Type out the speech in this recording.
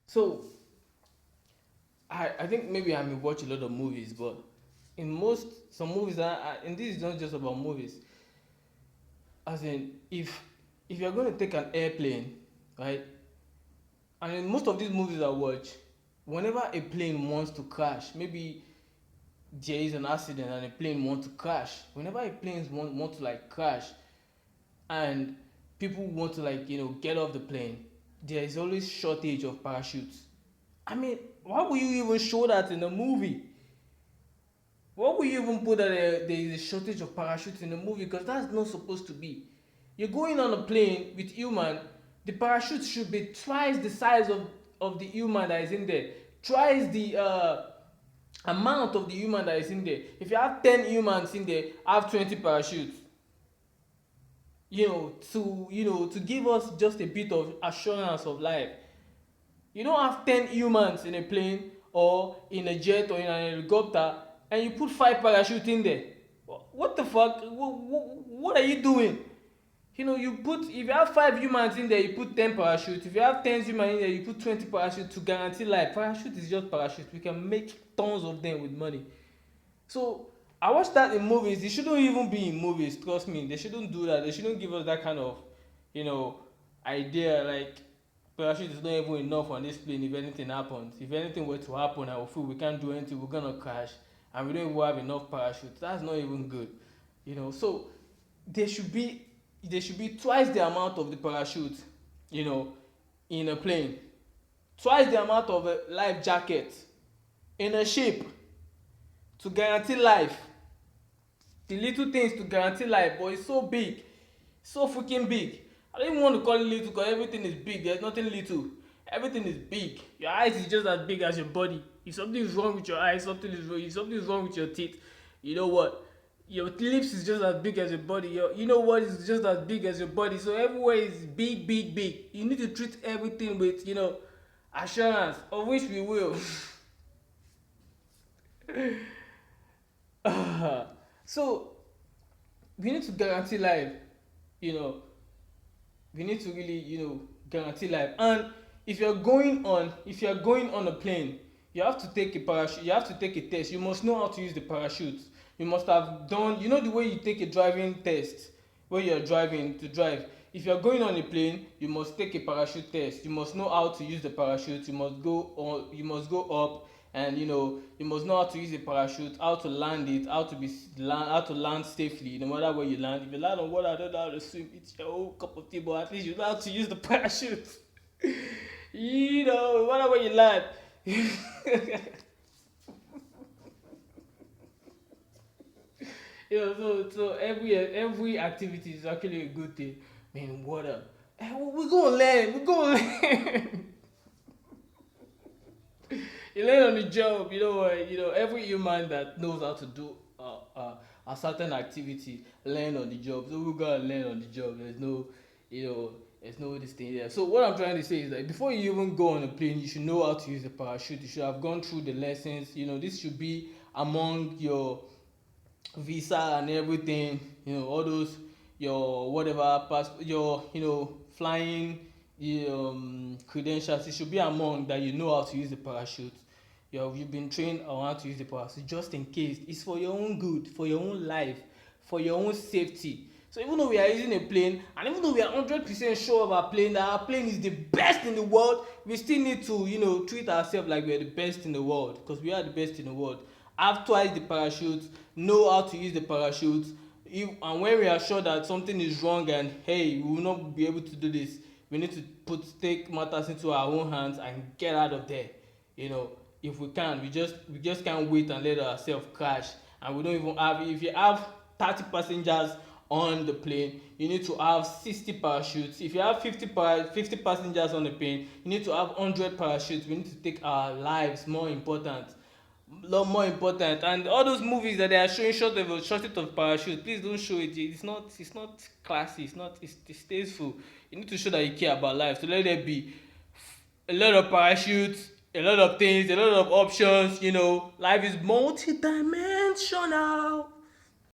So I think maybe I may watch a lot of movies, but in most some movies, and this is not just about movies. As in, if you're going to take an airplane, right, and in most of these movies I watch, whenever a plane wants to crash, maybe there is an accident and a plane wants to crash. Whenever a plane want to like crash, and people want to like get off the plane, there is always shortage of parachutes. I mean, why would you even show that in a movie? Why would you even put that there is a shortage of parachutes in a movie? Because that's not supposed to be. You're going on a plane with human. The parachute should be twice the size of the human that is in there. Twice the amount of the human that is in there. If you have 10 humans in there, have 20 parachutes. To give us just a bit of assurance of life. You don't have 10 humans in a plane or in a jet or in an helicopter and you put 5 parachutes in there. What the fuck? What are you doing? You put, if you have 5 humans in there, you put 10 parachutes. If you have 10 humans in there, you put 20 parachutes to guarantee life. Parachute is just parachute. We can make tons of them with money. So I watched that in movies. It shouldn't even be in movies. Trust me, they shouldn't do that. They shouldn't give us that kind of, you know, idea. Like parachute is not even enough on this plane. If anything happens, if anything were to happen, I will feel we can't do anything. We're gonna crash, and we don't even have enough parachutes. That's not even good. So there should be there should be twice the amount of the parachute. You know, in a plane, twice the amount of a life jacket in a ship to guarantee life. The little things to guarantee life, but it's so big, so freaking big. I don't even want to call it little because everything is big. There's nothing little. Everything is big. Your eyes is just as big as your body. If something is wrong with your eyes, something is wrong. If something is wrong with your teeth, you know what? Your lips is just as big as your body. You know what is just as big as your body. So everywhere is big, big, big. You need to treat everything with assurance, of which we will. So we need to guarantee life. You know, we need to really guarantee life. And if you're going on a plane, you have to take a parachute. You have to take a test. You must know how to use the parachute. You must have done, the way you take a driving test when you're driving to drive. If you're going on a plane, you must take a parachute test. You must know how to use the parachute. You must go up, and you must know how to use the parachute, how to land it, how to land safely no matter where you land. If you land on water, I don't know how to swim, it's your whole cup of tea, but at least you know how to use the parachute. No matter where you land. So every activity is actually a good thing. Man, water. We're gonna learn. We're gonna learn. You learn on the job. Every human that knows how to do a certain activity learn on the job. So we gotta learn on the job. You know, there's no this thing there. So what I'm trying to say is that before you even go on a plane, you should know how to use the parachute. You should have gone through the lessons. This should be among your visa and everything. All those your whatever pass your flying credentials. It should be among that you know how to use the parachute. You've been trained on how to use the parachute just in case. It's for your own good, for your own life, for your own safety. So even though we are using a plane, and even though we are 100% sure of our plane, that our plane is the best in the world, we still need to treat ourselves like we are the best in the world, because we are the best in the world. Have twice the parachute, know how to use the parachute. And when we are sure that something is wrong and hey, we will not be able to do this, we need to take matters into our own hands and get out of there. you know if we can, we just can't wait and let ourselves crash. And we don't even have, if you have 30 passengers on the plane, you need to have 60 parachutes. If you have 50 passengers on the plane, you need to have 100 parachutes. We need to take our lives more important, lot more important. And all those movies that they are showing shortage of parachute, please don't show it. It's not classy. It's tasteful. You need to show that you care about life. So let there be a lot of parachutes, a lot of things, a lot of options. Life is multi-dimensional.